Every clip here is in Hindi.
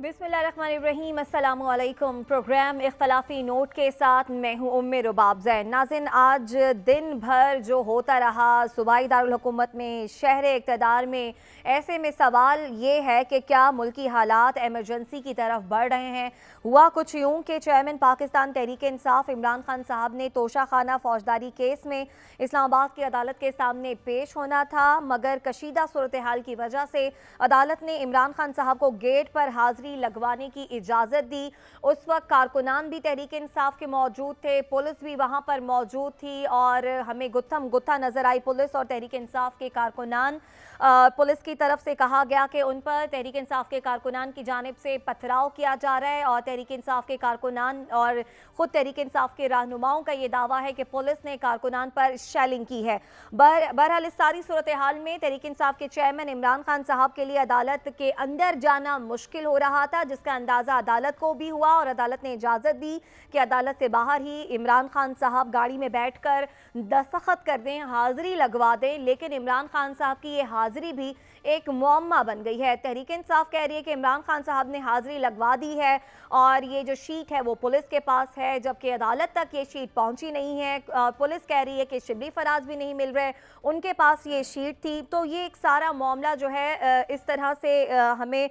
बिस्मिल्लाहिर्रहमानिर्रहीम, अस्सलामुअलैकुम। प्रोग्राम इख्तलाफी नोट के साथ मैं हूँ उम्मे रुबाब ज़ैन। नाज़रीन, आज दिन भर जो होता रहा सूबाई दारुल हुकूमत में, शहर इक़्तिदार में, ऐसे में सवाल ये है कि क्या मुल्की हालात एमरजेंसी की तरफ बढ़ रहे हैं। हुआ कुछ यूँ कि चेयरमैन पाकिस्तान तहरीक इंसाफ इमरान खान साहब ने तोशाखाना फौजदारी केस में इस्लामाबाद की अदालत के सामने पेश होना था, मगर कशीदा सूरत हाल की वजह से अदालत ने इमरान खान साहब को गेट पर हाजिरी लगवाने की इजाज़त दी। उस वक्त कारकुनान भी तहरीक इंसाफ के मौजूद थे, पुलिस भी वहाँ पर मौजूद थी और हमें गुत्थम गुत्था नजर आई पुलिस और तहरीक इंसाफ के कारकुनान। पुलिस की तरफ से कहा गया कि उन पर तहरीक इंसाफ के कारकुनान की जानिब से पथराव किया जा रहा है और तहरीक इंसाफ के कारकुनान और ख़ुद तहरीक इंसाफ के रहनुमाओं का ये दावा है कि पुलिस ने कारकुनान पर शेलिंग की है। बहरहाल इस सारी सूरत हाल में तहरीक इंसाफ के चेयरमैन इमरान खान साहब के लिए अदालत के अंदर जाना मुश्किल हो रहा था, जिसका अंदाज़ा अदालत को भी हुआ और अदालत ने इजाज़त दी कि अदालत से बाहर ही इमरान खान साहब गाड़ी में बैठकर दस्तखत कर दें, हाज़िरी लगवा दें। लेकिन इमरान खान साहब की ये हाज़िरी भी एक मुअम्मा बन गई है। तहरीक इंसाफ कह रही है कि इमरान खान साहब ने हाज़िरी लगवा दी है और ये जो शीट है वो पुलिस के पास है, जबकि अदालत तक ये शीट पहुंची नहीं है। पुलिस कह रही है कि शिबली फराज भी नहीं मिल रहे, उनके पास ये शीट थी। तो ये एक सारा मामला जो है इस तरह से हमें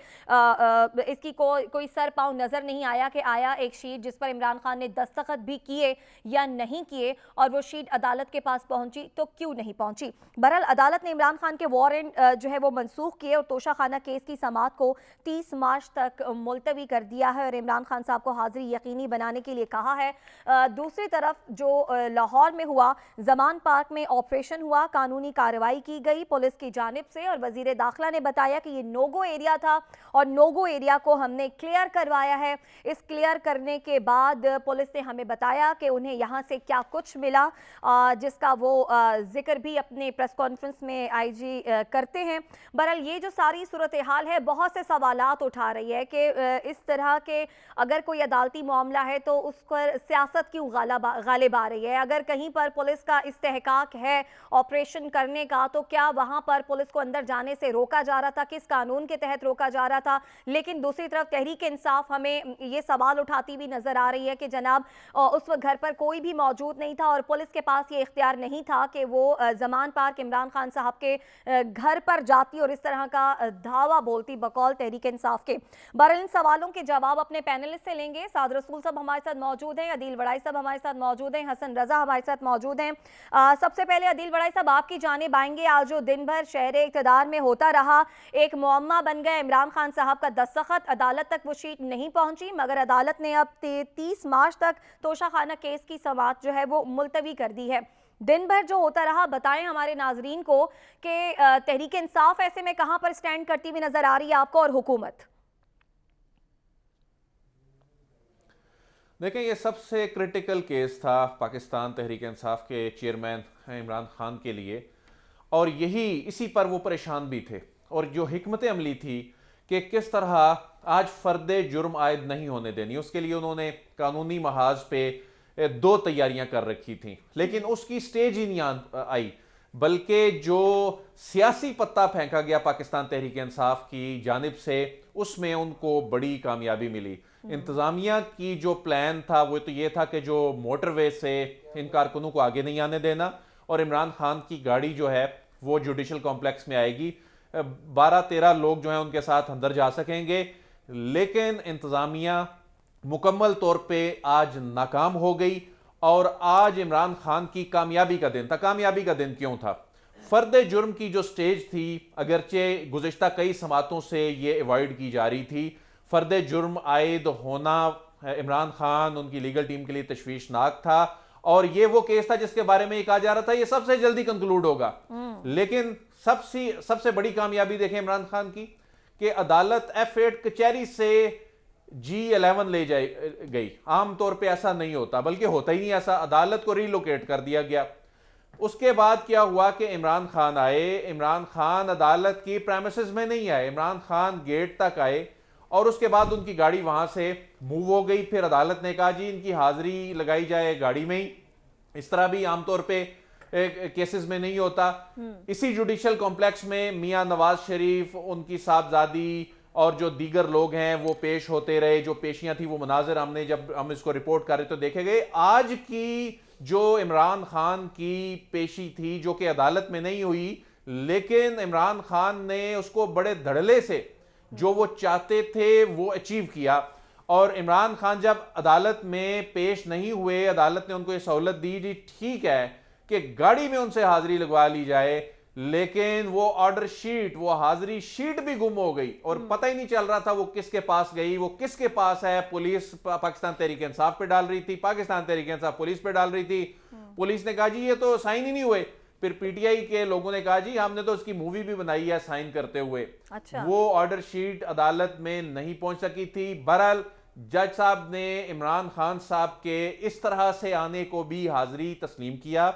इसकी कोई सर पाँव नज़र नहीं आया कि आया एक शीट जिस पर इमरान खान ने दस्तखत भी किए या नहीं किए और वो शीट अदालत के पास पहुंची तो क्यों नहीं पहुंची। बहरहाल अदालत ने इमरान खान के वारंट जो है वो मनसूख किए और तोशाखाना केस की समाअत को 30 मार्च तक मुलतवी कर दिया है और इमरान खान साहब को हाजिरी यकीनी बनाने के लिए कहा है। दूसरी तरफ जो लाहौर में हुआ, जमान पार्क में ऑपरेशन हुआ, कानूनी कार्रवाई की गई पुलिस की जानिब से और वजीर दाखिला ने बताया कि ये नोगो एरिया था और नोगो एरिया को हमने क्लियर करवाया है। इस क्लियर करने के बाद पुलिस ने हमें बताया कि उन्हें यहाँ से क्या कुछ मिला, जिसका वो जिक्र भी अपने प्रेस कॉन्फ्रेंस में आईजी करते हैं। बहरहाल ये जो सारी सूरत हाल है बहुत से सवालात उठा रही है कि इस तरह के अगर कोई अदालती मामला है तो उस पर सियासत क्यों गालिब आ रही है। अगर कहीं पर पुलिस का इस्तेहकाक है ऑपरेशन करने का तो क्या वहाँ पर पुलिस को अंदर जाने से रोका जा रहा था, किस कानून के तहत रोका जा रहा था। लेकिन दूसरी तरफ तहरीक इंसाफ हमें ये सवाल उठाती भी नजर आ रही है कि जनाब उस वक्त घर पर कोई भी मौजूद नहीं था और पुलिस के पास ये इख्तियार नहीं था कि वो जमान पार्क इमरान खान साहब के घर पर जाती और इस तरह का धावा बोलती बकौल तहरीक इंसाफ के। बहरहाल इन सवालों के जवाब अपने पैनलिस्ट से लेंगे। साद रसूल साहब हमारे साथ मौजूद हैं, अदील वड़ाई साहब हमारे साथ मौजूद हैं, हसन रजा हमारे साथ मौजूद हैं। सबसे पहले अदील वड़ाई साहब आपकी जानिब आएंगे। आज जो दिन भर शहर इक़्तिदार में होता रहा एक मुअम्मा बन गया, इमरान खान साहब का दस्तखत, अदालत तक वो शीट नहीं पहुंची मगर अदालत ने अब 30 मार्च तक तोशाखाना केस की समाअत जो है वो मुलतवी कर दी है। दिन भर जो होता रहा बताएं हमारे नाजरीन को कि तहरीक इंसाफ ऐसे में कहां पर स्टैंड करती हुई नजर आ रही है आपको और हुकूमत। देखें, ये सबसे क्रिटिकल केस था पाकिस्तान तहरीक इंसाफ के चेयरमैन इमरान खान के लिए और इसी पर वो परेशान भी थे और जो हिकमत अमली थी कि किस तरह आज फर्द जुर्म आयद नहीं होने देनी, उसके लिए उन्होंने कानूनी महाज पे 2 तैयारियां कर रखी थी। लेकिन उसकी स्टेज ही नहीं आई, बल्कि जो सियासी पत्ता फेंका गया पाकिस्तान तहरीक इंसाफ की जानिब से उसमें उनको बड़ी कामयाबी मिली। इंतजामिया की जो प्लान था वो तो ये था कि जो मोटरवे से इन कारकुनों को आगे नहीं आने देना और इमरान खान की गाड़ी जो है वो जुडिशल कॉम्प्लेक्स में आएगी, 12-13 लोग जो हैं उनके साथ अंदर जा सकेंगे। लेकिन इंतजामिया मुकम्मल तौर पे आज नाकाम हो गई और आज इमरान खान की कामयाबी का दिन था। कामयाबी का दिन क्यों था? फर्द जुर्म की जो स्टेज थी, अगरचे गुज़िश्ता कई समातों से ये अवॉइड की जा रही थी, फर्द जुर्म आयद होना इमरान खान उनकी लीगल टीम के लिए तशवीशनाक था और ये वो केस था जिसके बारे में ये कहा जा रहा था ये सबसे जल्दी कंक्लूड होगा। लेकिन सबसे बड़ी कामयाबी देखें इमरान खान की कि अदालत F8 कचहरी से G11 ले गई। आमतौर पे ऐसा नहीं होता, बल्कि होता ही नहीं ऐसा, अदालत को रिलोकेट कर दिया गया। उसके बाद क्या हुआ कि इमरान खान आए, इमरान खान अदालत की प्रेमिसेस में नहीं आए, इमरान खान गेट तक आए और उसके बाद उनकी गाड़ी वहां से मूव हो गई। फिर अदालत ने कहा जी इनकी हाजिरी लगाई जाए गाड़ी में ही। इस तरह भी आमतौर पे केसेस में नहीं होता। इसी जुडिशल कॉम्प्लेक्स में मियां नवाज शरीफ, उनकी साहबजादी और जो दीगर लोग हैं वो पेश होते रहे, जो पेशियां थी वो मनाजिर हमने जब हम इसको रिपोर्ट कर रहे तो देखे गए। आज की जो इमरान खान की पेशी थी जो कि अदालत में नहीं हुई, लेकिन इमरान खान ने उसको बड़े धड़ल्ले से जो वो चाहते थे वो अचीव किया। और इमरान खान जब अदालत में पेश नहीं हुए, अदालत ने उनको ये सहूलत दी जी ठीक है कि गाड़ी में उनसे हाजिरी लगवा ली जाए, लेकिन वो ऑर्डर शीट, वो हाजिरी शीट भी गुम हो गई और पता ही नहीं चल रहा था वो किसके पास गई, वो किसके पास है। पुलिस पाकिस्तान तहरीक इंसाफ पे डाल रही थी, पाकिस्तान तहरीक इंसाफ पुलिस पे डाल रही थी। पुलिस ने कहा जी ये तो साइन ही नहीं हुए। फिर पीटीआई के लोगों ने कहा जी हमने तो इसकी मूवी भी बनाई है साइन करते हुए। अच्छा। वो ऑर्डर शीट अदालत में नहीं पहुंच सकी थी। बहरहाल जज साहब ने इमरान खान साहब के इस तरह से आने को भी हाजिरी तस्लीम किया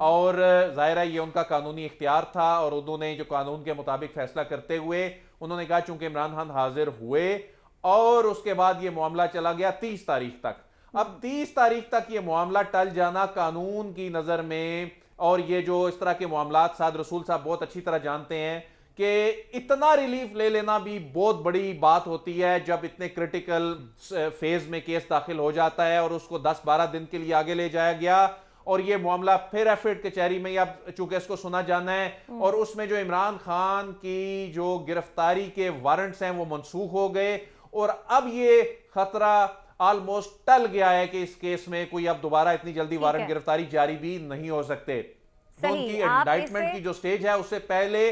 और जाहिर है ये उनका कानूनी इख्तियार था और उन्होंने जो कानून के मुताबिक फैसला करते हुए उन्होंने कहा चूंकि इमरान खान हाजिर हुए और उसके बाद ये मामला चला गया 30 तारीख तक। अब 30 तारीख तक ये मामला टल जाना कानून की नजर में, और ये जो इस तरह के मामलात साद रसूल साहब बहुत अच्छी तरह जानते हैं कि इतना रिलीफ ले लेना भी बहुत बड़ी बात होती है जब इतने क्रिटिकल फेज में केस दाखिल हो जाता है और उसको 10-12 दिन के लिए आगे ले जाया गया और ये मामला फिर एफिड कचहरी में अब चूंकि इसको सुना जाना है और उसमें जो इमरान खान की जो गिरफ्तारी के वारंट्स हैं वो मनसूख हो गए और अब ये खतरा ऑलमोस्ट टल गया है कि इस केस में कोई अब दोबारा इतनी जल्दी वारंट गिरफ्तारी जारी भी नहीं हो सकते। तो उनकी इंडाइटमेंट की जो स्टेज है उससे पहले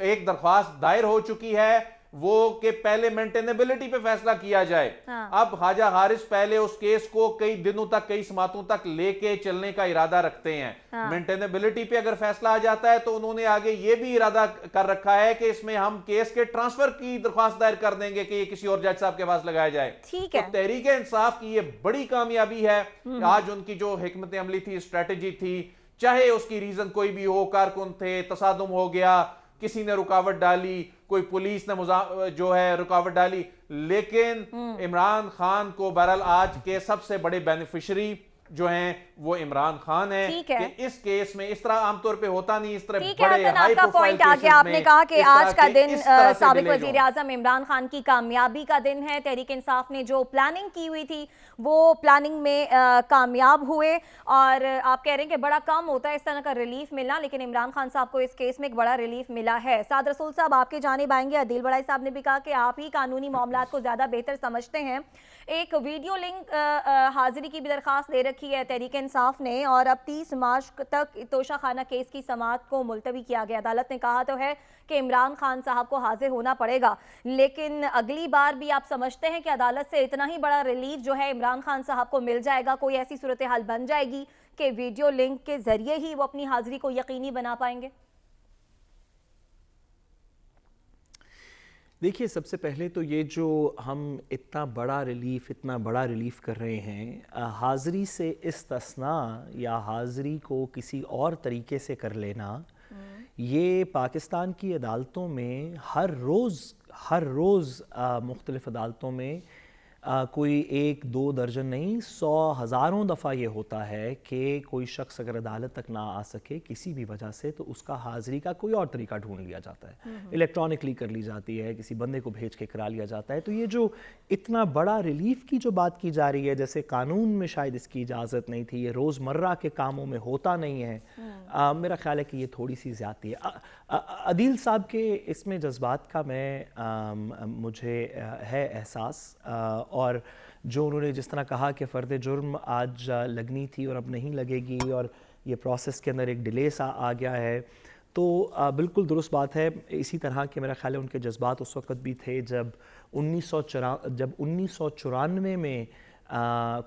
एक दरख्वास्त दायर हो चुकी है वो कि पहले मेंटेनेबिलिटी पे फैसला किया जाए। अब ख्वाजा हारिस पहले उस केस को कई दिनों तक, कई समातों तक लेके चलने का इरादा रखते हैं। मेंटेनेबिलिटी पे अगर फैसला आ जाता है तो उन्होंने आगे ये भी इरादा कर रखा है कि इसमें हम केस के ट्रांसफर की दरख्वास्त दायर कर देंगे कि ये किसी और जज साहब के पास लगाया जाए। ठीक है। तो तहरीक इंसाफ की ये बड़ी कामयाबी है। आज उनकी जो हिकमत अमली थी, स्ट्रेटेजी थी, चाहे उसकी रीजन कोई भी हो, कारकुन थे, तसादुम हो गया, किसी ने रुकावट डाली, कोई पुलिस ने जो है रुकावट डाली, लेकिन इमरान खान को बहरहाल आज के सबसे बड़े बेनिफिशियरी जो हैं वो इमरान खान है कि इस केस में इस तरह आमतौर पे होता नहीं, इस तरह बड़े हाई प्रोफाइल पॉइंट आ गया। आपने कहा कि आज का दिन साबिक वजीर आजम इमरान खान की कामयाबी का दिन है। तहरीक इंसाफ ने जो प्लानिंग की हुई थी वो प्लानिंग में कामयाब हुए और आप कह रहे हैं कि बड़ा कम होता है इस तरह का रिलीफ मिलना, लेकिन इमरान खान साहब को इस केस में एक बड़ा रिलीफ मिला है। साद रसूल साहब आपके जानिब आएंगे। अदील बड़ाई साहब ने भी कहा कि आप ही कानूनी मामलात को ज्यादा बेहतर समझते हैं। एक वीडियो लिंक हाजिरी की भी दरखास्त दे रखी है तहरीक इंसाफ ने और अब 30 मार्च तक तोशा खाना केस की समाअत को मुलतवी किया गया। अदालत ने कहा तो है कि इमरान खान साहब को हाजिर होना पड़ेगा, लेकिन अगली बार भी आप समझते हैं कि अदालत से इतना ही बड़ा रिलीफ जो है इमरान खान साहब को मिल जाएगा? कोई ऐसी सूरत हाल बन जाएगी कि वीडियो लिंक के जरिए ही वो अपनी हाजिरी को यकीनी बना पाएंगे? देखिए, सबसे पहले तो ये जो हम इतना बड़ा रिलीफ कर रहे हैं, हाज़िरी से इस्तिस्ना या हाज़िरी को किसी और तरीके से कर लेना, ये पाकिस्तान की अदालतों में हर रोज़ मुख्तलिफ़ अदालतों में कोई 1-2 दर्जन नहीं, 100 हज़ारों दफ़ा ये होता है कि कोई शख्स अगर अदालत तक ना आ सके किसी भी वजह से तो उसका हाज़िरी का कोई और तरीका ढूंढ लिया जाता है, इलेक्ट्रॉनिकली कर ली जाती है, किसी बंदे को भेज के करा लिया जाता है। तो ये जो इतना बड़ा रिलीफ की जो बात की जा रही है, जैसे कानून में शायद इसकी इजाज़त नहीं थी, ये रोज़मर्रा के कामों में होता नहीं है, मेरा ख्याल है कि ये थोड़ी सी ज़्यादती है। अदील साहब के इसमें जज्बात का मुझे है एहसास, और जो उन्होंने जिस तरह कहा कि फ़र्द जुर्म आज लगनी थी और अब नहीं लगेगी और ये प्रोसेस के अंदर एक डिले सा आ गया है, तो बिल्कुल दुरुस्त बात है। इसी तरह के मेरा ख्याल है उनके जज्बात उस वक़्त भी थे जब 1994 में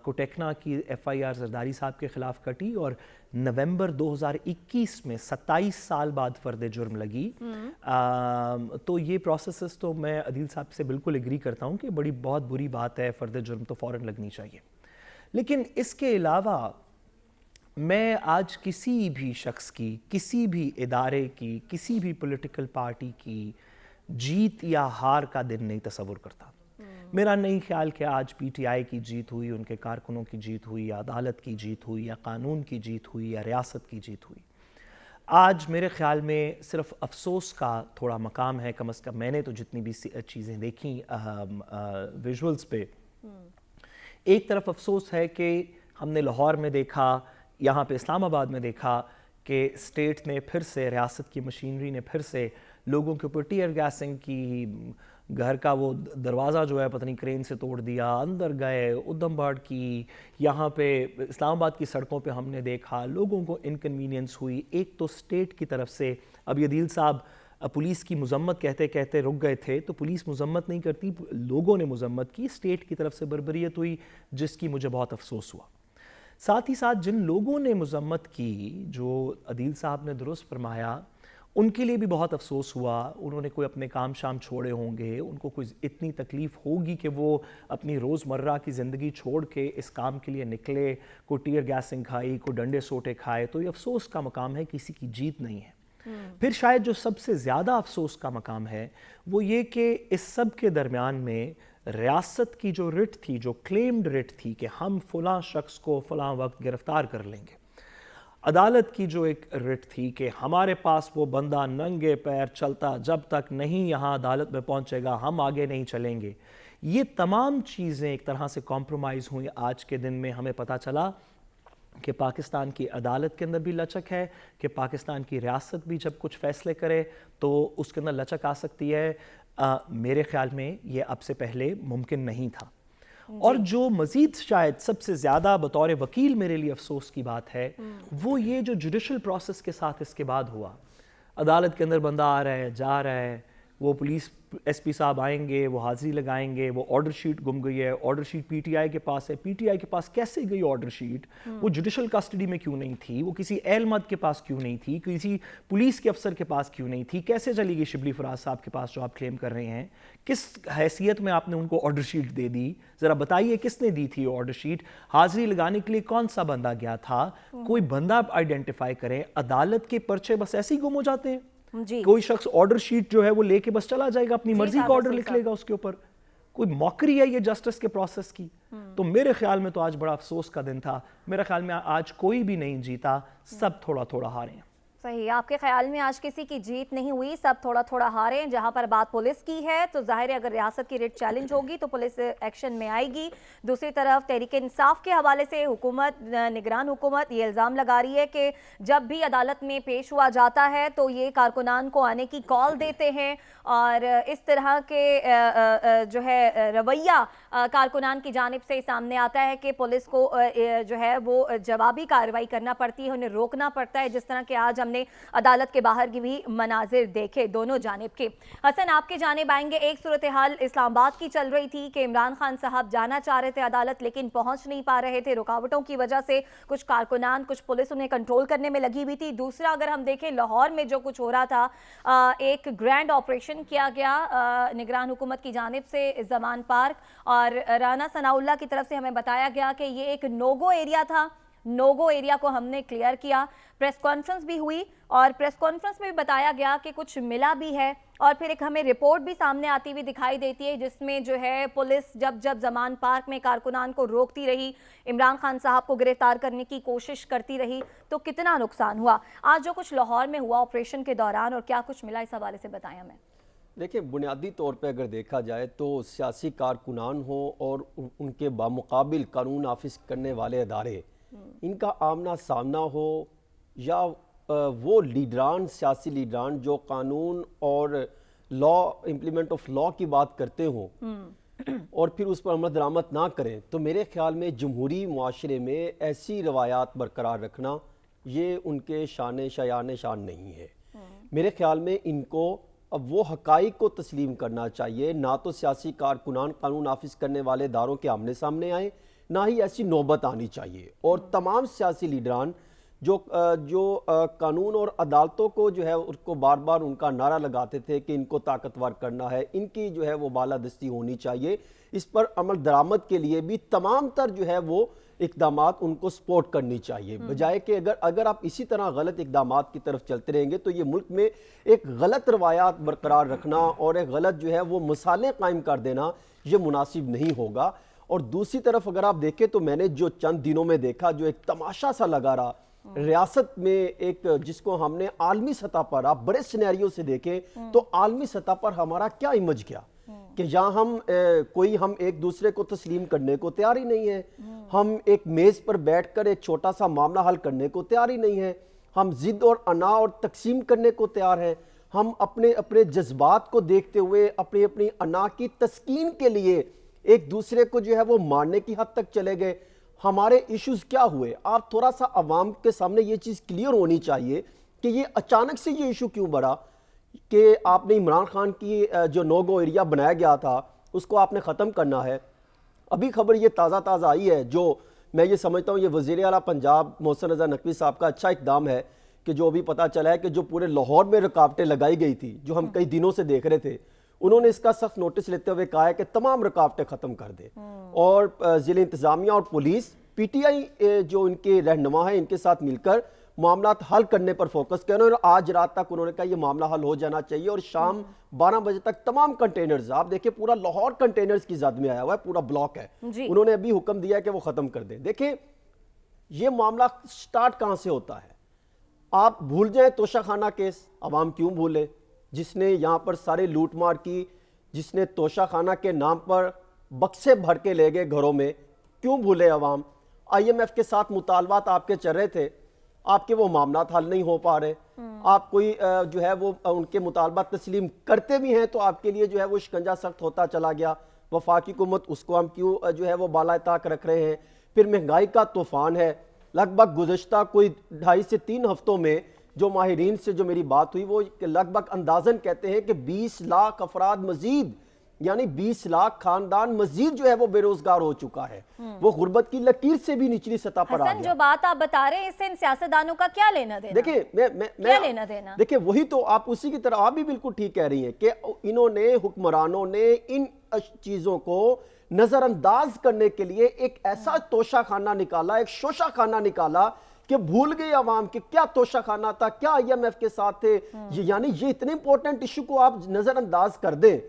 कोटेकना की FIR जरदारी साहब के ख़िलाफ़ कटी और नवंबर 2021 में 27 साल बाद फ़र्द जुर्म लगी। तो ये प्रोसेस तो मैं अदील साहब से बिल्कुल एग्री करता हूँ कि बहुत बुरी बात है, फ़र्द जुर्म तो फ़ौरन लगनी चाहिए। लेकिन इसके अलावा मैं आज किसी भी शख्स की, किसी भी इदारे की, किसी भी पॉलिटिकल पार्टी की जीत या हार का दिन नहीं तस्वुर करता। मेरा नहीं ख्याल कि आज PTI की जीत हुई, उनके कारकुनों की जीत हुई, या अदालत की जीत हुई, या कानून की जीत हुई, या रियासत की जीत हुई। आज मेरे ख्याल में सिर्फ अफसोस का थोड़ा मकाम है, कम से कम मैंने तो जितनी भी चीज़ें देखी विजुअल्स पे, एक तरफ अफसोस है कि हमने लाहौर में देखा, यहाँ पे इस्लामाबाद में देखा कि स्टेट ने फिर से, रियासत की मशीनरी ने फिर से लोगों के ऊपर टीयर गैसिंग की, घर का वो दरवाज़ा जो है पता नहीं क्रेन से तोड़ दिया, अंदर गए, उधमबाड़ की। यहाँ पे इस्लामाबाद की सड़कों पे हमने देखा लोगों को इनकन्वीनियंस हुई। एक तो स्टेट की तरफ से, अभी अदील साहब पुलिस की मजम्मत कहते कहते रुक गए थे, तो पुलिस मजम्मत नहीं करती, लोगों ने मजम्मत की, स्टेट की तरफ से बर्बरियत हुई, जिसकी मुझे बहुत अफसोस हुआ। साथ ही साथ जिन लोगों ने मजम्मत की, जो अदील साहब ने दुरुस्त फरमाया, उनके लिए भी बहुत अफसोस हुआ। उन्होंने कोई अपने काम शाम छोड़े होंगे, उनको कोई इतनी तकलीफ़ होगी कि वो अपनी रोज़मर्रा की ज़िंदगी छोड़ के इस काम के लिए निकले, कोई टीयर गैसिंग खाई, कोई डंडे सोटे खाए, तो ये अफसोस का मकाम है, किसी की जीत नहीं है। फिर शायद जो सबसे ज़्यादा अफसोस का मकाम है वो ये कि इस सब के दरमियान में रियासत की जो रिट थी, जो क्लेम्ड रिट थी कि हम फ़लाँ शख्स को फ़लाँ वक्त गिरफ़्तार कर लेंगे, अदालत की जो एक रिट थी कि हमारे पास वो बंदा नंगे पैर चलता जब तक नहीं यहाँ अदालत में पहुँचेगा हम आगे नहीं चलेंगे, ये तमाम चीज़ें एक तरह से कॉम्प्रोमाइज़ हुई। आज के दिन में हमें पता चला कि पाकिस्तान की अदालत के अंदर भी लचक है, कि पाकिस्तान की रियासत भी जब कुछ फ़ैसले करे तो उसके अंदर लचक आ सकती है। मेरे ख्याल में ये अब से पहले मुमकिन नहीं था। और जो मज़ीद शायद सबसे ज़्यादा बतौर वकील मेरे लिए अफसोस की बात है, वो ये जो जुडिशल प्रोसेस के साथ इसके बाद हुआ। अदालत के अंदर बंदा आ रहा है, जा रहा है, वो पुलिस एसपी साहब आएंगे, वो हाजिरी लगाएंगे, वो ऑर्डर शीट गुम गई है, ऑर्डर शीट पीटीआई के पास है, पीटीआई के पास कैसे गई ऑर्डर शीट, वो जुडिशल कस्टडी में क्यों नहीं थी, वो किसी एलमद के पास क्यों नहीं थी, किसी पुलिस के अफसर के पास क्यों नहीं थी, कैसे चली गई शिबली फराज साहब के पास जो आप क्लेम कर रहे हैं, किस हैसियत में आपने उनको ऑर्डर शीट दे दी, ज़रा बताइए किसने दी थी ऑर्डर शीट, हाजिरी लगाने के लिए कौन सा बंदा गया था, कोई बंदा आइडेंटिफाई करें। अदालत के पर्चे बस ऐसे ही गुम हो जाते हैं, कोई शख्स ऑर्डर शीट जो है वो लेके बस चला जाएगा, अपनी मर्जी का ऑर्डर लिख लेगा उसके ऊपर। कोई मौकरी है ये जस्टिस के प्रोसेस की। तो मेरे ख्याल में तो आज बड़ा अफसोस का दिन था। मेरे ख्याल में आज कोई भी नहीं जीता, सब थोड़ा थोड़ा हारे हैं। सही, आपके ख्याल में आज किसी की जीत नहीं हुई, सब थोड़ा थोड़ा हारे हैं। जहां पर बात पुलिस की है तो जाहिर है अगर रियासत की रिट चैलेंज होगी तो पुलिस एक्शन में आएगी। दूसरी तरफ तहरीक इंसाफ के हवाले से हुकूमत, निगरान हुकूमत ये इल्ज़ाम लगा रही है कि जब भी अदालत में पेश हुआ जाता है तो ये कारकुनान को आने की कॉल देते हैं और इस तरह के जो है रवैया कारकुनान की जानिब से सामने आता है कि पुलिस को जो है वो जवाबी कार्रवाई करना पड़ती है, उन्हें रोकना पड़ता है, जिस तरह के आज हमने अदालत के बाहर की भी मनाजिर देखे दोनों जानिब के। हसन, आपके जानिब आएंगे। एक सूरत हाल इस्लामाबाद की चल रही थी कि इमरान खान साहब जाना चाह रहे थे अदालत लेकिन पहुंच नहीं पा रहे थे, रुकावटों की वजह से कुछ कारकुनान, कुछ पुलिस उन्हें कंट्रोल करने में लगी हुई थी। दूसरा अगर हम देखें लाहौर में जो कुछ हो रहा था, एक ग्रैंड ऑपरेशन किया गया निगरान हुकूमत की जानिब से जमान पार्क और राना सनाउल्लाह की तरफ से हमें बताया गया कि ये एक नोगो एरिया था। नोगो एरिया को हमने क्लियर किया, प्रेस कॉन्फ्रेंस भी हुई और प्रेस कॉन्फ्रेंस में भी बताया गया कि कुछ मिला भी है और फिर एक हमें रिपोर्ट भी सामने आती हुई दिखाई देती है जिसमें जो है पुलिस जब जब जमान पार्क में कारकुनान को रोकती रही, इमरान खान साहब को गिरफ्तार करने की कोशिश करती रही, तो कितना नुकसान हुआ। आज जो कुछ लाहौर में हुआ ऑपरेशन के दौरान और क्या कुछ मिला, इस हवाले से बताएं हमें। देखिए, बुनियादी तौर पे अगर देखा जाए तो सियासी कारकुनान हो और उनके बामुकाबिल कानून नाफिज करने वाले अदारे, इनका आमना सामना हो या वो लीडरान, सियासी लीडरान जो कानून और लॉ, इम्प्लीमेंट ऑफ लॉ की बात करते हों और फिर उस पर अमल दरामद ना करें, तो मेरे ख्याल में जमहूरी मुआशरे में ऐसी रवायात बरकरार रखना ये उनके शान नहीं है। मेरे ख्याल में इनको अब वो हकाइक को तस्लीम करना चाहिए। ना तो सियासी कारकुनान कानून नाफिज करने वाले इदारों के आमने सामने आए, ना ही ऐसी नौबत आनी चाहिए। और तमाम सियासी लीडरान जो कानून और अदालतों को जो है उसको बार बार उनका नारा लगाते थे कि इनको ताकतवर करना है, इनकी जो है वो बालादस्ती होनी चाहिए। इस पर अमल दरामद के लिए भी तमाम तर जो है वो इकदामात उनको सपोर्ट करनी चाहिए, बजाय कि अगर आप इसी तरह गलत इकदामात की तरफ चलते रहेंगे तो ये मुल्क में एक गलत रवायात बरकरार रखना और एक गलत जो है वो मिसालें कायम कर देना ये मुनासिब नहीं होगा। और दूसरी तरफ अगर आप देखें तो मैंने जो चंद दिनों में देखा, जो एक तमाशा सा लगा रहा रियासत में एक जिसको हमने आलमी सतह पर, आप बड़े सिनेरियो से देखें तो आलमी सतह पर हमारा क्या इमेज गया कि जहां हम एक दूसरे को तस्लीम करने को तैयार ही नहीं है, हम एक मेज पर बैठकर एक छोटा सा मामला हल करने को तैयार ही नहीं है, हम जिद और अना और तकसीम करने को तैयार हैं, हम अपने अपने जज्बात को देखते हुए अपनी अपनी अना की तस्कीन के लिए एक दूसरे को जो है वो मारने की हद तक चले गए। हमारे इश्यूज क्या हुए? आप थोड़ा सा अवाम के सामने ये चीज़ क्लियर होनी चाहिए कि ये अचानक से ये इशू क्यों बढ़ा कि आपने इमरान खान की जो नो गो एरिया बनाया गया था उसको आपने ख़त्म करना है। अभी खबर ये ताज़ा आई है, जो मैं ये समझता हूँ ये वज़ीर आला पंजाब मोहसिन रज़ा नकवी साहब का अच्छा इक़दाम है कि जो अभी पता चला है कि जो पूरे लाहौर में रुकावटें लगाई गई थी, जो हम कई दिनों से देख रहे थे, उन्होंने इसका सख्त नोटिस लेते हुए कहा है कि तमाम रुकावटें ख़त्म कर दे और ज़िला इंतज़ामिया और पुलिस PTI जो इनके रहनुमा है इनके साथ मिलकर मामला हल करने पर फोकस करें। और आज रात तक उन्होंने कहा ये मामला हल हो जाना चाहिए और शाम 12 बजे तक तमाम कंटेनर्स, आप देखिए पूरा लाहौर कंटेनर्स की जद में आया हुआ है, पूरा ब्लॉक है, उन्होंने अभी हुक्म दिया है कि वो ख़त्म कर दें। देखिए ये मामला स्टार्ट कहाँ से होता है? आप भूल जाए तोशाखाना केस, अवाम क्यों भूले, जिसने यहाँ पर सारे लूट मार की, जिसने तोशाखाना के नाम पर बक्से भर के ले गए घरों में, क्यों भूले अवाम? IMF के साथ मुतालबात आपके चल रहे थे, आपके वो मामला हल नहीं हो पा रहे, आप कोई जो है वो उनके मुतालबात तस्लीम करते भी हैं तो आपके लिए जो है वो शिकंजा सख्त होता चला गया। वफाकी हुकूमत उसको हम क्यों जो है वो बाला ताक रख रहे हैं। फिर महंगाई का तूफान है, लगभग गुज़श्ता कोई 2.5 से 3 हफ्तों में जो माहिरीन से जो मेरी बात हुई वो लगभग अंदाजन कहते हैं कि 20 लाख अफराद मजीद, यानी 20 लाख खानदान मजीद जो है वो बेरोजगार हो चुका है, वो गुर्बत की लकीर से भी निचली सतह पर आ गया। जो बात आप बता रहे हैं इससे इन सियासतदानों का क्या लेना देना? देखिए क्या लेना देना? देखिए वही तो आप उसी की तरह आप भी बिल्कुल ठीक कह रही हैं कि इन्होंने हुक्मरानों ने इन चीजों को नजरअंदाज करने के लिए एक ऐसा तोशाखाना निकाला, एक शोशाखाना निकाला कि भूल गए अवाम कि क्या तोशाखाना था, क्या IMF के साथ थे। यानी ये इतने इंपॉर्टेंट इशू को आप नजरअंदाज कर दें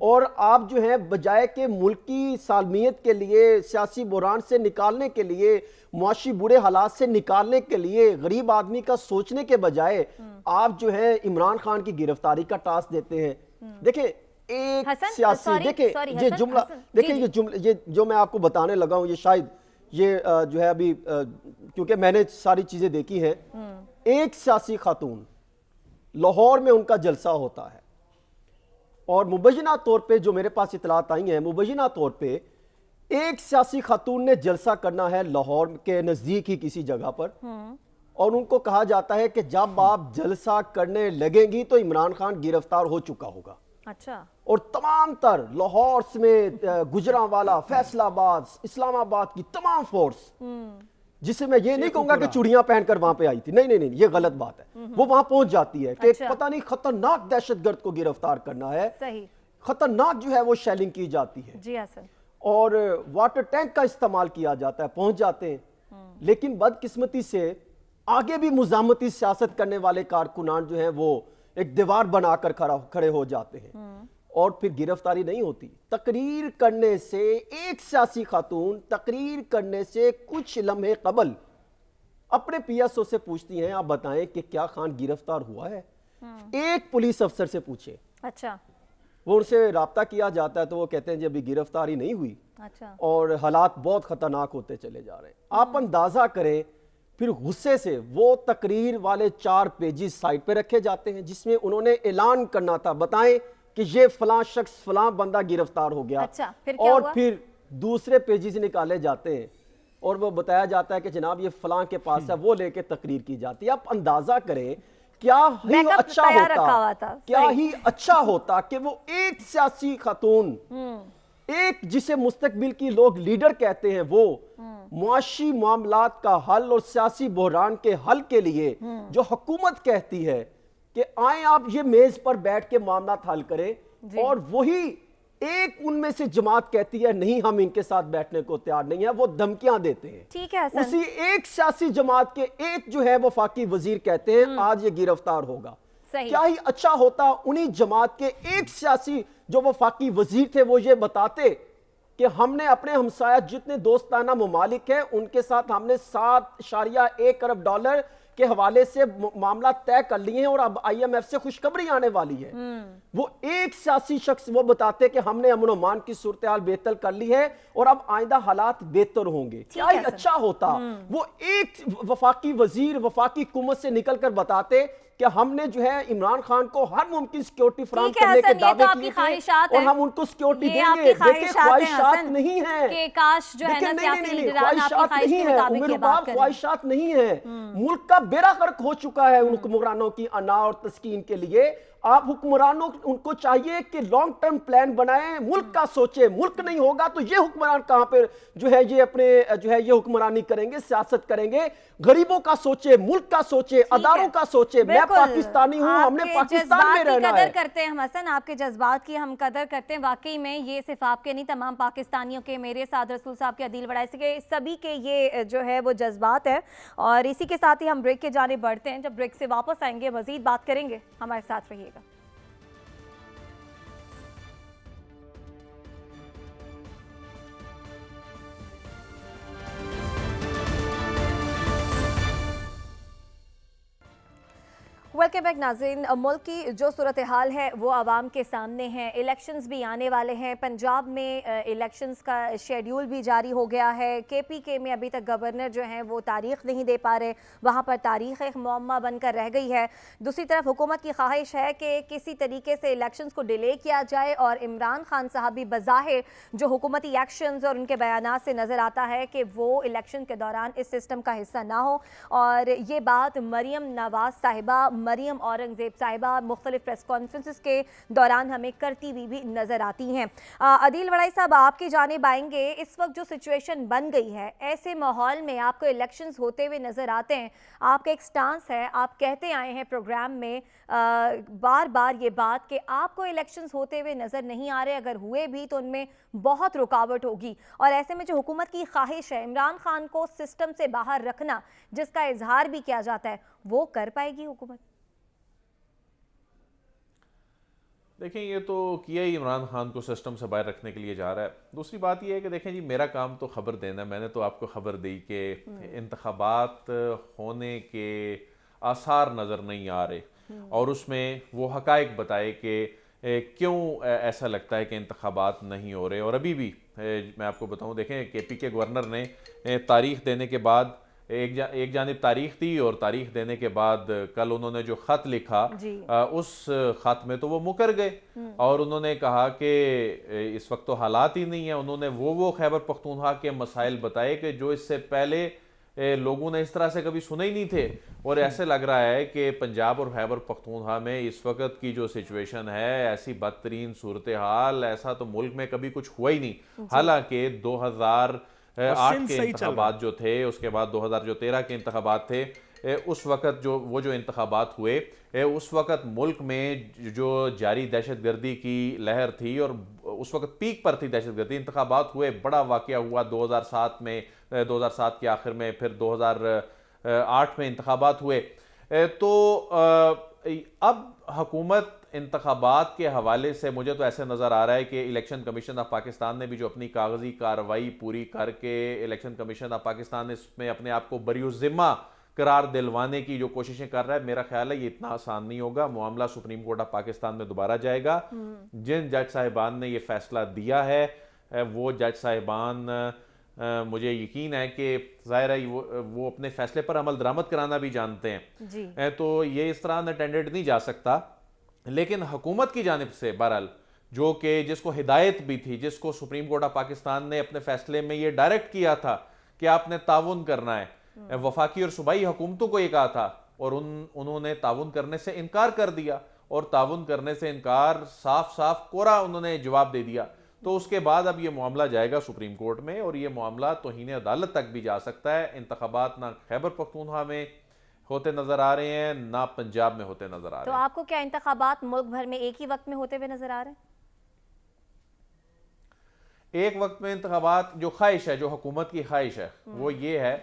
और आप जो है बजाय के मुल्क की सालमियत के लिए, सियासी बुरान से निकालने के लिए, मुआशी बुरे हालात से निकालने के लिए गरीब आदमी का सोचने के बजाय आप जो है इमरान खान की गिरफ्तारी का टास्क देते हैं। देखिए एक सियासी, देखिए ये जुमला, देखिए ये जो मैं आपको बताने लगा हूं, ये शायद ये जो है अभी क्योंकि मैंने सारी चीजें देखी हैं। एक सियासी खातून, लाहौर में उनका जलसा होता है और मुबैना तौर पे जो मेरे पास इतलात आई हैं, मुबैना तौर पे एक सियासी खातून ने जलसा करना है लाहौर के नजदीक ही किसी जगह पर और उनको कहा जाता है कि जब आप जलसा करने लगेंगी तो इमरान खान गिरफ्तार हो चुका होगा। अच्छा। और तमाम तर लाहौर में गुजरांवाला, फैसलाबाद, इस्लामाबाद की तमाम फोर्स, जिसे मैं ये नहीं कहूंगा कि चूड़ियां पहनकर वहां पे आई थी, नहीं, ये गलत बात है, वो वहां पहुंच जाती है कि अच्छा। पता नहीं खतरनाक दहशतगर्द को गिरफ्तार करना है, सही, खतरनाक जो है वो शेलिंग की जाती है जी हसन, और वाटर टैंक का इस्तेमाल किया जाता है, पहुंच जाते हैं। लेकिन बदकिस्मती से आगे भी मुजामती सियासत करने वाले कारकुनान जो हैं वो एक दीवार बनाकर खड़े हो जाते हैं और फिर गिरफ्तारी नहीं होती। तकरीर करने से एक सियासी खातून तकरीर करने से कुछ लम्हे कबल अपने PSO से पूछती हैं, आप बताएं कि क्या खान गिरफ्तार हुआ है? एक पुलिस अफसर से पूछे, अच्छा, वो उनसे राब्ता किया जाता है तो वो कहते हैं जी अभी गिरफ्तारी नहीं हुई। अच्छा। और हालात बहुत खतरनाक होते चले जा रहे हैं। आप अंदाजा करें, फिर गुस्से से वो तकरीर वाले 4 पेजेस साइड पे रखे जाते हैं जिसमें उन्होंने ऐलान करना था, बताएं कि ये फलां शख्स फलां बंदा गिरफ्तार हो गया। अच्छा, फिर क्या और हुआ? फिर दूसरे पेजेस निकाले जाते हैं और वो बताया जाता है कि जनाब ये फलां के पास है, वो लेके तकरीर की जाती है। आप अंदाजा करें क्या ही बैकअप अच्छा तैयार रखा हुआ होता, था, क्या सही। ही अच्छा होता कि वो एक सियासी खातून, एक जिसे मुस्तकबिल की लोग लीडर कहते हैं, वो मुआशी मामलात का हल और सियासी बहरान के हल के लिए जो हुकूमत कहती है कि आए आप ये मेज पर बैठ के मामला हल करें, और वही एक उनमें से जमात कहती है नहीं हम इनके साथ बैठने को तैयार नहीं है, वो धमकियां देते हैं। ठीक है हसन। उसी एक सियासी जमात के एक जो है वफाकी वजीर कहते हैं आज ये गिरफ्तार होगा। सही। क्या ही अच्छा होता उन्हीं जमात के एक सियासी जो वफाकी वजीर थे वो ये बताते कि हमने अपने हमसाया जितने दोस्ताना ममालिक हैं उनके साथ हमने 7.1 अरब डॉलर के हवाले से मामला तय कर लिए हैं और अब IMF से खुशखबरी आने वाली है। वो एक सियासी शख्स वो बताते कि हमने अमन अमान की सूरत हाल बेहतर कर ली है और अब आइंदा हालात बेहतर होंगे, क्या ही अच्छा होता। वो एक वफाकी वजीर वफाकी हुकूमत से निकलकर बताते कि हमने जो है इमरान खान को हर मुमकिन सिक्योरिटी फराहम करने के दावे किए थे और हम उनको सिक्योरिटी देंगे। देखिए ख्वाहिशात नहीं है कि काश जो है ना सियासी लीडरान आपकी ख्वाहिश के मुताबिक ये बात करें। ख्वाहिशात नहीं है, मुल्क का बेड़ा गर्क हो चुका है उन हुक्मरानों की अना और तस्कीन के लिए। आप हुक्मरानों उनको चाहिए कि लॉन्ग टर्म प्लान बनाएं, मुल्क का सोचे। मुल्क नहीं होगा तो ये हुक्मरान कहां पर जो है ये अपने जो है ये हुक्मरानी करेंगे, सियासत करेंगे। गरीबों का सोचे, मुल्क का सोचे, अदारों का सोचे। मैं पाकिस्तानी हूं, हमने पाकिस्तान में रहना है। कदर करते हैं हम हसन, आपके जज्बात की हम कदर करते हैं। वाकई में ये सिर्फ आपके नहीं, तमाम पाकिस्तानियों के, मेरे साथ रसूल साहब के, अदील वड़ाइसी के, सभी के ये जो है वो जज्बात है। और इसी के साथ ही हम ब्रेक के जाने बढ़ते हैं। जब ब्रेक से वापस आएंगे मजीद बात करेंगे, हमारे साथ रहिएगा। वेलकम बैक नाज़रीन। मुल्क की जो सूरत हाल है वो आवाम के सामने है। इलेक्शंस भी आने वाले हैं। पंजाब में इलेक्शंस का शेड्यूल भी जारी हो गया है। KPK में अभी तक गवर्नर जो हैं वो तारीख नहीं दे पा रहे, वहाँ पर तारीख एक मुअम्मा बनकर रह गई है। दूसरी तरफ हुकूमत की ख्वाहिश है कि किसी तरीके से इलेक्शंस को डिले किया जाए और इमरान खान साहब भी बज़ाहिर जो हुकूमती एक्शंस और उनके बयानात से नज़र आता है कि वो इलेक्शन के दौरान इस सिस्टम का हिस्सा ना हो। और ये बात मरियम नवाज साहिबा, मरियम औरंगजेब साहिबा मुख्तलिफ प्रेस कॉन्फ्रेंसेस के दौरान हमें करती हुई भी नज़र आती हैं। अदील वड़ाई साहब, आपकी जानिब आएंगे। इस वक्त जो सिचुएशन बन गई है, ऐसे माहौल में आपको इलेक्शंस होते हुए नज़र आते हैं, आपका एक स्टांस है, आप कहते आए हैं प्रोग्राम में बार बार ये बात कि आपको इलेक्शंस होते हुए नज़र नहीं आ रहे, अगर हुए भी तो उनमें बहुत रुकावट होगी। और ऐसे में जो हुकूमत की ख्वाहिश है इमरान खान को सिस्टम से बाहर रखना, जिसका इजहार भी किया जाता है, वो कर पाएगी हुकूमत? देखें, ये तो किया ही इमरान खान को सिस्टम से बाहर रखने के लिए जा रहा है। दूसरी बात ये है कि देखें जी, मेरा काम तो खबर देना। मैंने तो आपको खबर दी कि इंतखाबात होने के आसार नज़र नहीं आ रहे और उसमें वो हकायक बताए कि क्यों ऐसा लगता है कि इंतखाबात नहीं हो रहे। और अभी भी मैं आपको बताऊं, देखें KPK गवर्नर ने तारीख देने के बाद एक जानिब तारीख दी और तारीख देने के बाद कल उन्होंने जो खत लिखा उस खत में तो वो मुकर गए और उन्होंने कहा कि इस वक्त तो हालात ही नहीं है। उन्होंने वो खैबर पख्तूनख्वा के मसाइल बताए कि जो इससे पहले लोगों ने इस तरह से कभी सुने ही नहीं थे। और ऐसे लग रहा है कि पंजाब और खैबर पख्तूनख्वा में इस वक्त की जो सिचुएशन है, ऐसी बदतरीन सूरत हाल, ऐसा तो मुल्क में कभी कुछ हुआ ही नहीं। हालांकि 2008 के इंतखाबात जो थे, उसके बाद 2013 के इंतखाबात थे, उस वक्त जो इंतखाबात हुए, उस वक्त मुल्क में जो जारी दहशतगर्दी की लहर थी और उस वक्त पीक पर थी दहशतगर्दी। इंतखाबात हुए, बड़ा वाकया हुआ 2007 में, 2007 के आखिर में, फिर 2008 में इंतखाबात हुए। तो अब हुकूमत इंतखाबात के हवाले से मुझे तो ऐसे नज़र आ रहा है कि इलेक्शन कमीशन ऑफ पाकिस्तान ने भी जो अपनी कागजी कार्रवाई पूरी करके इलेक्शन कमीशन ऑफ पाकिस्तान ने इसमें अपने आप को बरियुज़िम्मा करार दिलवाने की जो कोशिशें कर रहा है, मेरा ख्याल है ये इतना आसान नहीं होगा। मामला सुप्रीम कोर्ट ऑफ पाकिस्तान में दोबारा जाएगा। जिन जज साहिबान ने ये फैसला दिया है वो जज साहिबान, मुझे यकीन है कि ज़ाहिर है वो अपने फैसले पर अमल दरामद कराना भी जानते हैं। तो ये इस तरह अनअटेंडेड नहीं जा सकता। लेकिन हुकूमत की जानिब से बहरहाल जो कि जिसको हिदायत भी थी, जिसको सुप्रीम कोर्ट ऑफ पाकिस्तान ने अपने फैसले में ये डायरेक्ट किया था कि आपने ताउन करना है, वफाकी और सूबाई हुकूमतों को ये कहा था और उन्होंने ताउन करने से इनकार कर दिया और ताउन करने से इनकार साफ साफ कोरा उन्होंने जवाब दे दिया। तो उसके बाद अब ये मामला जाएगा सुप्रीम कोर्ट में और ये मामला तौहीन अदालत तक भी जा सकता है। इंतखाबात ना खैबर पख्तूनख्वा में होते नजर आ रहे हैं, ना पंजाब में होते नजर आ रहे हैं। तो आपको क्या इंतखाबात मुल्क भर में एक ही वक्त में होते हुए नजर आ रहे हैं? एक वक्त में इंतखाबात, जो ख्वाहिश है, जो हुकूमत की ख्वाहिश है, वो ये है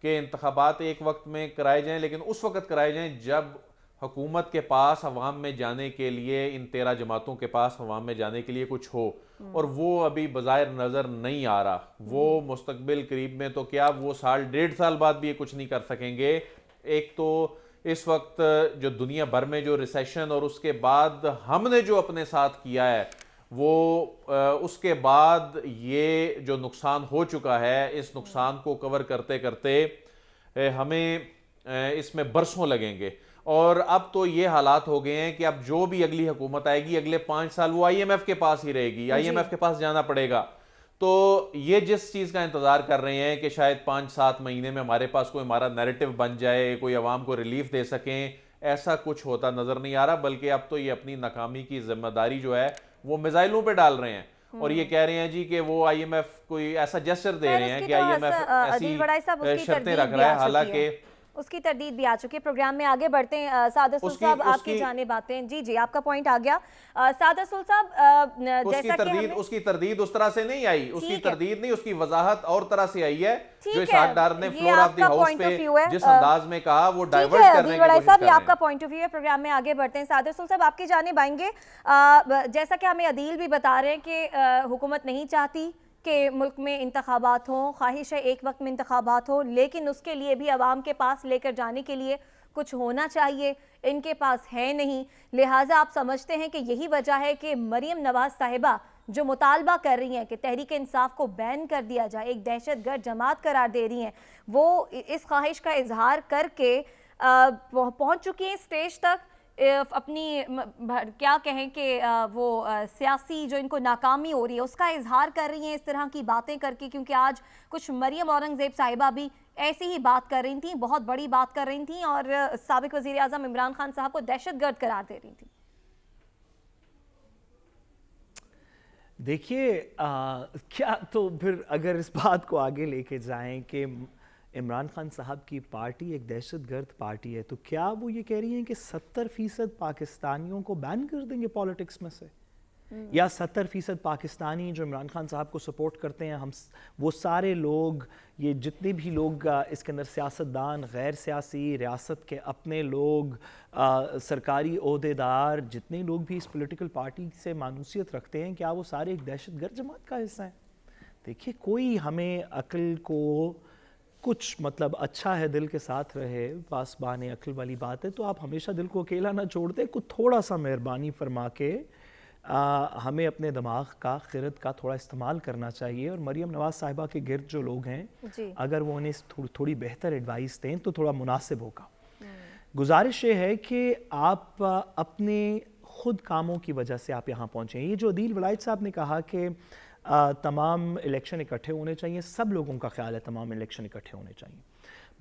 कि इंतखाबात एक वक्त में कराए जाएं, लेकिन उस वक्त कराए जाएं जब हुकूमत के पास अवाम में जाने के लिए, इन 13 जमातों के पास अवाम में जाने के लिए कुछ हो, और वो अभी बज़ाहिर नज़र नहीं आ रहा। वो मुस्तकबिल करीब में तो क्या, वो साल 1.5 साल बाद भी ये कुछ नहीं कर सकेंगे। एक तो इस वक्त जो दुनिया भर में जो रिसेशन और उसके बाद हमने जो अपने साथ किया है, वो उसके बाद ये जो नुकसान हो चुका है, इस नुकसान को कवर करते करते हमें इसमें बरसों लगेंगे। और अब तो ये हालात हो गए हैं कि अब जो भी अगली हुकूमत आएगी अगले 5 साल वो IMF के पास ही रहेगी, IMF के पास जाना पड़ेगा। तो ये जिस चीज़ का इंतज़ार कर रहे हैं कि शायद 5-7 महीने में हमारे पास कोई हमारा नैरेटिव बन जाए, कोई आवाम को रिलीफ दे सकें, ऐसा कुछ होता नज़र नहीं आ रहा। बल्कि अब तो ये अपनी नाकामी की जिम्मेदारी जो है वो मिसाइलों पे डाल रहे हैं और ये कह रहे हैं जी कि वो IMF कोई ऐसा जेस्चर दे रहे हैं कि IMF ऐसी शर्तें रख रहा है, हालांकि उसकी तरदीद भी आ चुकी है। प्रोग्राम में आगे बढ़ते हैं। साद रसूल साहब, आपकी जानिब आते हैं। जी जी, आपका पॉइंट आ गया। साद रसूल साहब, जैसा कि उसकी तरदीद उस तरह से नहीं आई, उसकी तरदीद नहीं, उसकी वजाहत और तरह से आई है। जो इसाक डार ने फ्लोर ऑफ द हाउस पे जिस अंदाज में कहा, वो डाइवर्ट करने की कोशिश कर रहे हैं। आपका पॉइंट ऑफ व्यू है। प्रोग्राम में आगे बढ़ते हैं। साद रसूल साहब, आपकी जानिब आएंगे। जैसा कि हमें अदील भी बता रहे हैं कि हुकूमत नहीं चाहती कि मुल्क में इंतखाबात हों, ख्वाहिश है एक वक्त में इंतखाबात हो, लेकिन उसके लिए भी आवाम के पास लेकर जाने के लिए कुछ होना चाहिए, इनके पास है नहीं। लिहाजा आप समझते हैं कि यही वजह है कि मरीम नवाज साहिबा जो मुतालबा कर रही हैं कि तहरीक इंसाफ को बैन कर दिया जाए, एक दहशतगर्द जमात करार दे रही हैं, वो इस ख्वाहिश का इजहार करके पहुँच चुकी हैं स्टेज तक। अपनी क्या कहें कि वो सियासी जो इनको नाकामी हो रही है उसका इजहार कर रही हैं इस तरह की बातें करके। क्योंकि आज कुछ मरियम औरंगज़ेब साहिबा भी ऐसी ही बात कर रही थी, बहुत बड़ी बात कर रही थी और साबिक वज़ीर आज़म इमरान खान साहब को दहशतगर्द करार दे रही थी। देखिए, क्या तो फिर अगर इस बात को आगे लेके जाएं कि इमरान खान साहब की पार्टी एक दहशतगर्द पार्टी है, तो क्या वो ये कह रही हैं कि 70% पाकिस्तानियों को बैन कर देंगे पॉलिटिक्स में से, या 70% पाकिस्तानी जो इमरान खान साहब को सपोर्ट करते हैं, हम वो सारे लोग, ये जितने भी लोग इसके अंदर सियासतदान, गैर सियासी, रियासत के अपने लोग, सरकारी ओहदेदार, जितने लोग भी इस पॉलिटिकल पार्टी से मानूसियत रखते हैं, क्या वो सारे एक दहशतगर्द जमात का हिस्सा हैं? देखिए, कोई हमें अक्ल को कुछ मतलब अच्छा है दिल के साथ रहे, पासबान अक्ल वाली बात है, तो आप हमेशा दिल को अकेला ना छोड़ दें। कुछ थोड़ा सा मेहरबानी फरमा के हमें अपने दिमाग का, खिरत का थोड़ा इस्तेमाल करना चाहिए। और मरियम नवाज साहिबा के गिर्द जो लोग हैं, अगर वो उन्हें थोड़ी बेहतर एडवाइस दें तो थोड़ा मुनासिब होगा। गुजारिश ये है कि आप अपने खुद कामों की वजह से आप यहाँ पहुँचें। ये जो अदील वलायत साहब ने कहा कि तमाम इलेक्शन इकट्ठे होने चाहिए, सब लोगों का ख्याल है तमाम इलेक्शन इकट्ठे होने चाहिए।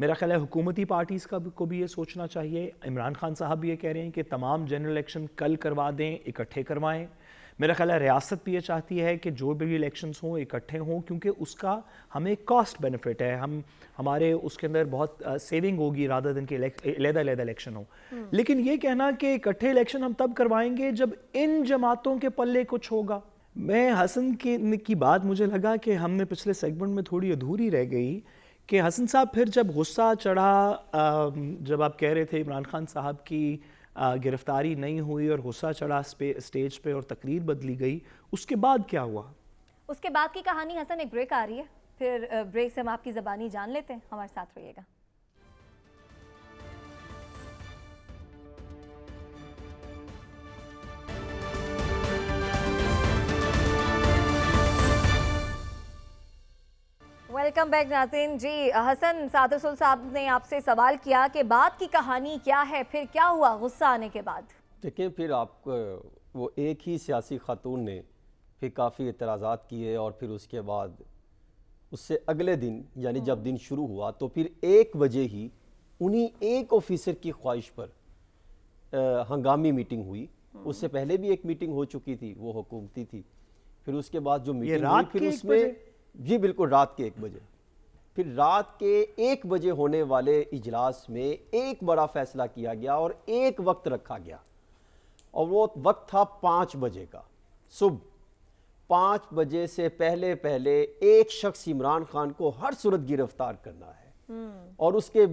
मेरा ख्याल है हुकूमती पार्टीज़ को भी ये सोचना चाहिए। इमरान खान साहब भी ये कह रहे हैं कि तमाम जनरल इलेक्शन कल करवा दें, इकट्ठे करवाएं। मेरा ख्याल है रियासत भी ये चाहती है कि जो भी इलेक्शंस हों इकट्ठे हों, क्योंकि उसका हमें कॉस्ट बेनिफिट है, हमारे उसके अंदर बहुत सेविंग होगी रादर दिन के अलग-अलग इलेक्शन हो। लेकिन ये कहना कि इकट्ठे इलेक्शन हम तब करवाएंगे जब इन जमातों के पल्ले कुछ होगा। मैं हसन की बात मुझे लगा कि हमने पिछले सेगमेंट में थोड़ी अधूरी रह गई कि हसन साहब फिर जब गुस्सा चढ़ा, जब आप कह रहे थे इमरान खान साहब की गिरफ्तारी नहीं हुई और गुस्सा चढ़ा स्टेज पे और तकरीर बदली गई, उसके बाद क्या हुआ? उसके बाद की कहानी हसन, एक ब्रेक आ रही है, फिर ब्रेक से हम आपकी ज़बानी जान लेते हैं। हमारे साथ रहिएगा। वेलकम बैक नाज़रीन। जी, हसन, साद रसूल साहब ने आपसे सवाल किया कि बाद की कहानी क्या है, फिर क्या हुआ गुस्सा आने के बाद? देखिए, फिर आपको वो एक ही सियासी खातून ने फिर काफ़ी एतराज़ात किए और फिर उसके बाद उससे अगले दिन यानी जब दिन शुरू हुआ तो फिर 1 बजे ही उन्हीं एक ऑफिसर की ख्वाहिश पर हंगामी मीटिंग हुई। उससे पहले भी एक मीटिंग हो चुकी थी, वो हुकूमती थी। फिर उसके बाद जो मीटिंग हुई फिर उसमें, जी बिल्कुल, रात के 1 बजे, फिर रात के 1 बजे होने वाले इजलास में एक बड़ा फैसला किया गया और एक वक्त रखा गया और वो वक्त था 5 बजे का। सुबह 5 बजे से पहले पहले एक शख्स इमरान खान को हर सूरत गिरफ्तार करना है और उसके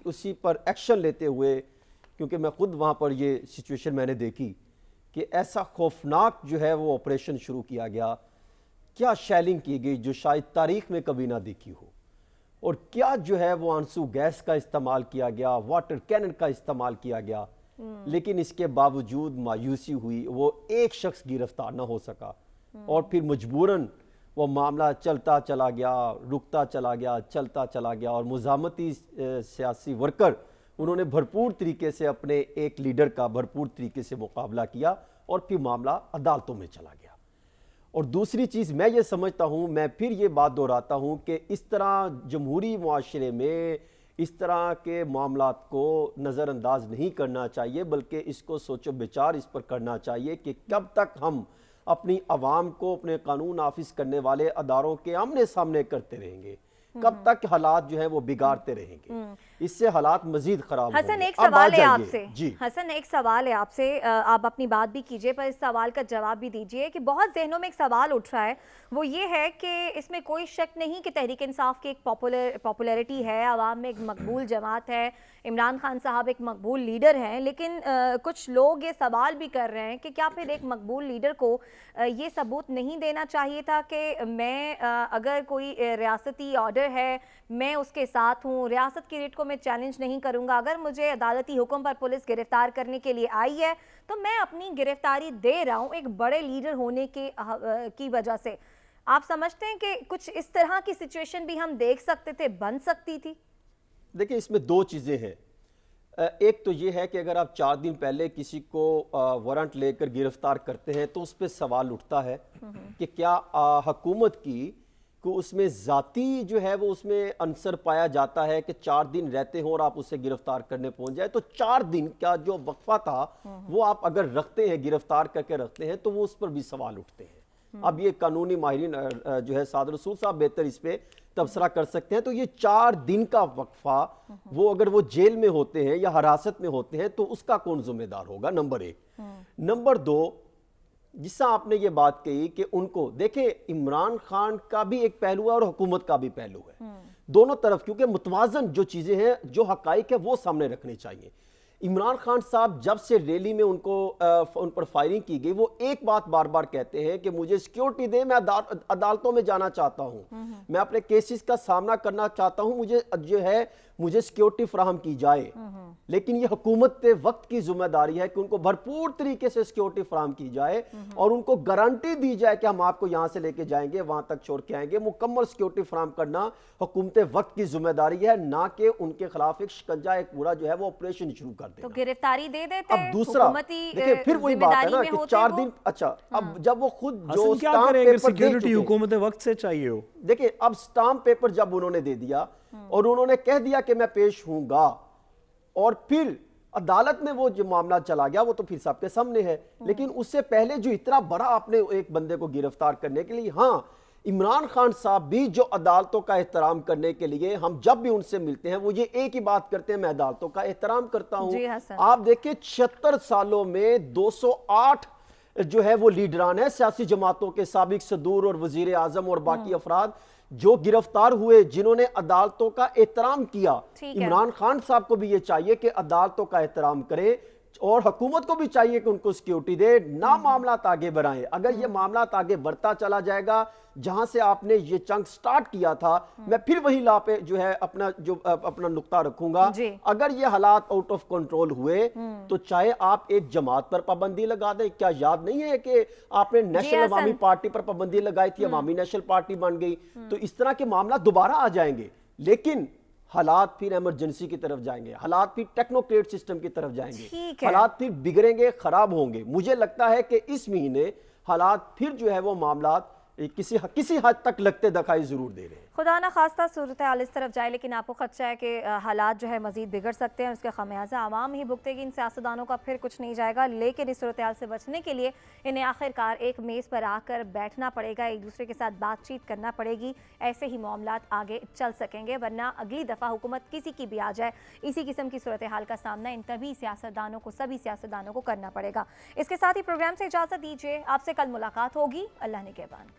उसी पर एक्शन लेते हुए क्योंकि मैं खुद वहाँ पर ये सिचुएशन मैंने देखी कि ऐसा खौफनाक जो है वो ऑपरेशन शुरू किया गया, क्या शेलिंग की गई जो शायद तारीख में कभी ना देखी हो, और क्या जो है वो आंसू गैस का इस्तेमाल किया गया, वाटर कैनन का इस्तेमाल किया गया। लेकिन इसके बावजूद मायूसी हुई, वो एक शख्स गिरफ्तार ना हो सका और फिर मजबूरन वो मामला चलता चला गया, रुकता चला गया, चलता चला गया, और मुज़ाहमती सियासी वर्कर उन्होंने भरपूर तरीके से अपने एक लीडर का भरपूर तरीके से मुकाबला किया और फिर मामला अदालतों में चला गया। और दूसरी चीज़ मैं ये समझता हूँ, मैं फिर ये बात दोहराता हूँ कि इस तरह जमहूरी मुआशरे में इस तरह के मामलात को नज़रअंदाज नहीं करना चाहिए, बल्कि इसको सोचो विचार इस पर करना चाहिए कि कब तक हम अपनी आवाम को अपने कानून नाफिज करने वाले अदारों के आमने सामने करते रहेंगे, कब तक हालात जो है वो बिगाड़ते रहेंगे, इससे हालात मजीद खराब हसन, होंगे। एक सवाल है जाइए। आपसे जी हसन, एक सवाल है आपसे, आप अपनी बात भी कीजिए पर इस सवाल का जवाब भी दीजिए कि बहुत जहनों में एक सवाल उठ रहा है, वो ये है कि इसमें कोई शक नहीं कि तहरीक इंसाफ की एक पॉपुलैरिटी है, आवाम में एक मकबूल जमात है, इमरान खान साहब एक मकबूल लीडर हैं, लेकिन कुछ लोग ये सवाल भी कर रहे हैं कि क्या फिर एक मकबूल लीडर को ये सबूत नहीं देना चाहिए था कि मैं अगर कोई रियासती ऑर्डर है मैं उसके साथ हूँ, रियासत की रेट को मैं चैलेंज नहीं करूँगा, अगर मुझे अदालती हुक्म पर पुलिस गिरफ्तार करने के लिए आई है तो मैं अपनी गिरफ्तारी दे रहा हूँ एक बड़े लीडर होने की वजह से। आप समझते हैं कि कुछ इस तरह की सिचुएशन भी हम देख सकते थे, बन सकती थी? देखिए, इसमें दो चीज़ें हैं। एक तो ये है कि अगर आप 4 दिन पहले किसी को वारंट लेकर गिरफ्तार करते हैं तो उस पर सवाल उठता है कि क्या हुकूमत की को उसमें ज़ाती जो है वो उसमें अंसर पाया जाता है कि 4 दिन रहते हो और आप उसे गिरफ्तार करने पहुंच जाए। तो 4 दिन का जो वक्फा था वो आप अगर रखते हैं, गिरफ्तार करके रखते हैं, तो वो उस पर भी सवाल उठते हैं। अब ये कानूनी माहिरीन जो है साद रसूल साहब बेहतर इस पे तबसरा कर सकते हैं। तो ये 4 दिन का वक्फा वो अगर वो जेल में होते हैं या हिरासत में होते हैं तो उसका कौन जिम्मेदार होगा, नंबर 1। नंबर 2, जिससे आपने ये बात कही कि उनको देखे, इमरान खान का भी एक पहलू है और हुकूमत का भी पहलू है, दोनों तरफ, क्योंकि मुतवाजन जो चीजें हैं, जो हकाइक है वो सामने रखनी चाहिए। इमरान खान साहब जब से रैली में उन पर फायरिंग की गई, वो एक बात बार बार कहते हैं कि मुझे सिक्योरिटी दे, मैं अदालतों में जाना चाहता हूं, मैं अपने केसेस का सामना करना चाहता हूं, मुझे जो है मुझे सिक्योरिटी फराहम की जाए। लेकिन ये हुकूमत के वक्त की जिम्मेदारी है कि उनको भरपूर तरीके से सिक्योरिटी फराहम की जाए और उनको गारंटी दी जाए कि हम आपको यहां से लेके जाएंगे, वहां तक छोड़ के आएंगे। मुकम्मल सिक्योरिटी फराहम करना हुकूमत वक्त की जिम्मेदारी है, ना कि उनके खिलाफ एक शिकंजा, एक पूरा जो है वो ऑपरेशन शुरू कर देना। तो गिरफ्तारी दे देते। अब दूसरा, देखिए फिर वही बात है ना कि 4 दिन, अच्छा अब जब वो खुद जो क्या स्टाम्प करें पेपर सिक्योरिटी हुकूमत वक्त से चाहिए हो। देखिए, अब स्टाम्प पेपर जब उन्होंने दे दिया और उन्होंने कह दिया कि मैं पेश हूंगा, और फिर अदालत में वो जो मामला चला गया वो तो फिर सबके सामने है। लेकिन उससे पहले जो इतना बड़ा आपने एक बंदे को गिरफ्तार करने के लिए, हाँ, इमरान खान साहब भी जो अदालतों का एहतराम करने के लिए हम जब भी उनसे मिलते हैं वो ये एक ही बात करते हैं, मैं अदालतों का एहतराम करता हूं। आप देखिए 76 सालों में 208 जो है वो लीडरान है सियासी जमातों के, साबिक सदूर और वजीर आजम और बाकी अफराद जो गिरफ्तार हुए, जिन्होंने अदालतों का एहतराम किया। इमरान खान साहब को भी ये चाहिए कि अदालतों का एहतराम करें और हुकूमत को भी चाहिए कि उनको सिक्योरिटी दे, ना मामला आगे बढ़ाएं। अगर ये मामला आगे बढ़ता चला जाएगा, जहां से आपने ये चंक स्टार्ट किया था, मैं फिर वही ला पे जो है अपना नुक्ता रखूंगा। अगर ये हालात आउट ऑफ कंट्रोल हुए तो चाहे आप एक जमात पर पाबंदी लगा दें, क्या याद नहीं है कि आपने नेशनल अवामी पार्टी पर पाबंदी लगाई थी, अवामी नेशनल पार्टी बन गई। तो इस तरह के मामला दोबारा आ जाएंगे, लेकिन हालात फिर इमरजेंसी की तरफ जाएंगे, हालात फिर टेक्नोक्रेट सिस्टम की तरफ जाएंगे, हालात फिर बिगड़ेंगे, खराब होंगे। मुझे लगता है कि इस महीने हालात फिर जो है वो मामला किसी हद तक लगते दिखाई जरूर दे रहे हैं। खुदा ना खास्ता सूरत हाल इस तरफ जाए, लेकिन आपको खदशा है कि हालात जो है मजीद बिगड़ सकते हैं, उसका खमियाजा आवाम ही भुगतेगी, इन सियासतदानों का फिर कुछ नहीं जाएगा। लेकिन इस सूरत हाल से बचने के लिए इन्हें आखिरकार एक मेज़ पर आकर बैठना पड़ेगा, एक दूसरे के साथ बातचीत करना पड़ेगी, ऐसे ही मामलात आगे चल सकेंगे। वरना अगली दफ़ा हुकूमत किसी की भी आ जाए, इसी किस्म की सूरत हाल का सामना इन सभी सियासतदानों को करना पड़ेगा। इसके साथ ही प्रोग्राम से इजाज़त दीजिए, आपसे कल मुलाकात होगी। अल्लाह ने के बाद।